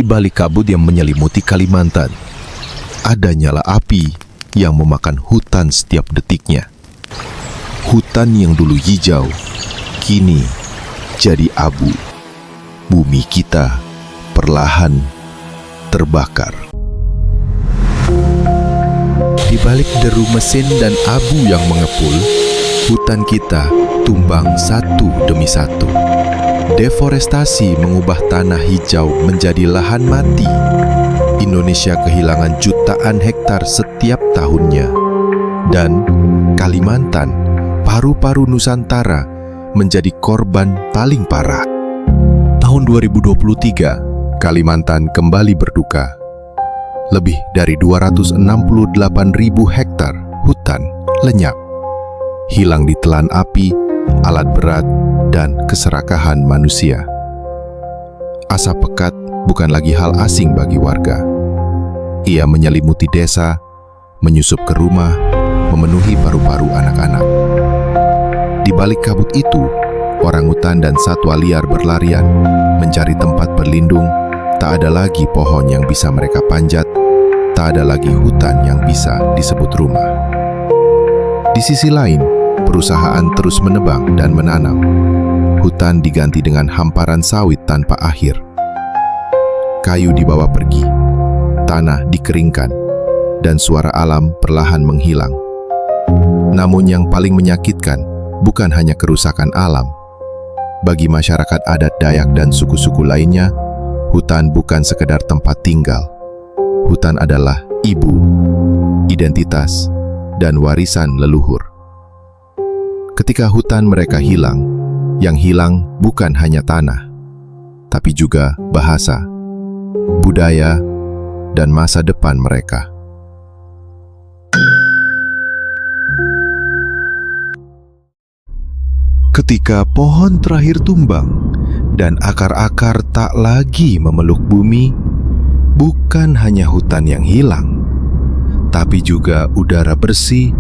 Di balik kabut yang menyelimuti Kalimantan, ada nyala api yang memakan hutan setiap detiknya. Hutan yang dulu hijau, kini jadi abu. Bumi kita perlahan terbakar. Di balik deru mesin dan abu yang mengepul, hutan kita tumbang satu demi satu. Deforestasi mengubah tanah hijau menjadi lahan mati. Indonesia kehilangan jutaan hektar setiap tahunnya. Dan Kalimantan, paru-paru Nusantara, menjadi korban paling parah. Tahun 2023, Kalimantan kembali berduka. Lebih dari 268.000 hektar hutan lenyap. Hilang ditelan api, alat berat, dan keserakahan manusia. Asap pekat bukan lagi hal asing bagi warga. Ia menyelimuti desa, menyusup ke rumah, memenuhi paru-paru anak-anak. Di balik kabut itu, orangutan dan satwa liar berlarian, mencari tempat berlindung. Tak ada lagi pohon yang bisa mereka panjat, tak ada lagi hutan yang bisa disebut rumah. Di sisi lain, perusahaan terus menebang dan menanam. Hutan diganti dengan hamparan sawit tanpa akhir. Kayu dibawa pergi, tanah dikeringkan, dan suara alam perlahan menghilang. Namun yang paling menyakitkan bukan hanya kerusakan alam. Bagi masyarakat adat Dayak dan suku-suku lainnya, hutan bukan sekedar tempat tinggal. Hutan adalah ibu, identitas, dan warisan leluhur. Ketika hutan mereka hilang, yang hilang bukan hanya tanah, tapi juga bahasa, budaya, dan masa depan mereka. Ketika pohon terakhir tumbang dan akar-akar tak lagi memeluk bumi, bukan hanya hutan yang hilang, tapi juga udara bersih,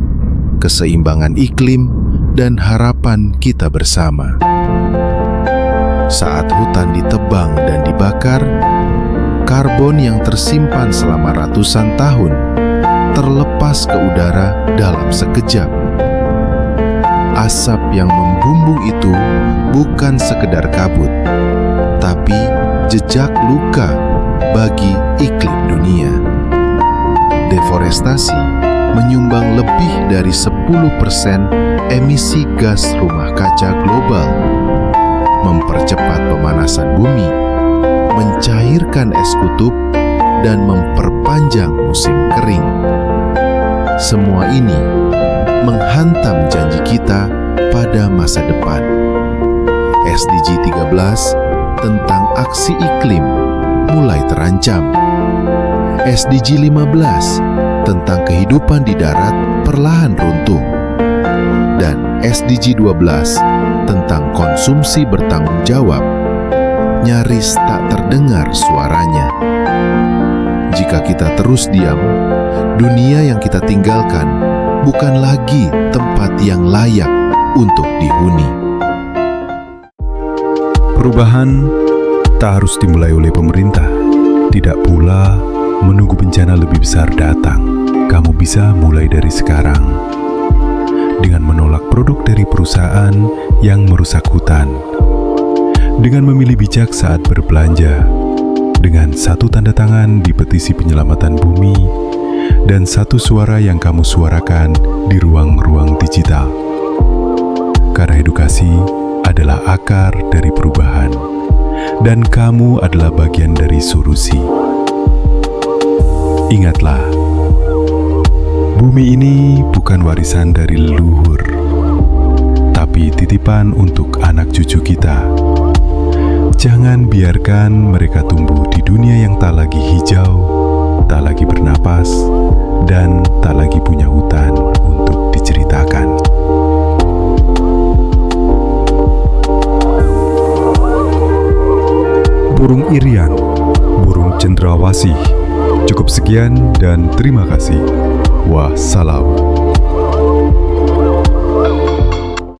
keseimbangan iklim, dan harapan kita bersama. Saat hutan ditebang dan dibakar, karbon yang tersimpan selama ratusan tahun terlepas ke udara dalam sekejap. Asap yang membumbung itu bukan sekedar kabut, tapi jejak luka bagi iklim dunia. Deforestasi menyumbang lebih dari 10% emisi gas rumah kaca global, mempercepat pemanasan bumi, mencairkan es kutub, dan memperpanjang musim kering. Semua ini menghantam janji kita pada masa depan. SDG 13 tentang aksi iklim mulai terancam. SDG 15 tentang kehidupan di darat perlahan runtuh. Dan SDG 12 tentang konsumsi bertanggung jawab nyaris tak terdengar suaranya. Jika kita terus diam, dunia yang kita tinggalkan bukan lagi tempat yang layak untuk dihuni. Perubahan tak harus dimulai oleh pemerintah, tidak pula menunggu bencana lebih besar datang. Kamu bisa mulai dari sekarang dengan menolak produk dari perusahaan yang merusak hutan, dengan memilih bijak saat berbelanja, dengan satu tanda tangan di petisi penyelamatan bumi, dan satu suara yang kamu suarakan di ruang-ruang digital. Karena edukasi adalah akar dari perubahan, dan kamu adalah bagian dari solusi. Ingatlah, bumi ini bukan warisan dari leluhur, tapi titipan untuk anak cucu kita. Jangan biarkan mereka tumbuh di dunia yang tak lagi hijau, tak lagi bernapas, dan tak lagi punya hutan untuk diceritakan. Burung Irian, burung cendrawasih. Cukup sekian dan terima kasih. Wassalam.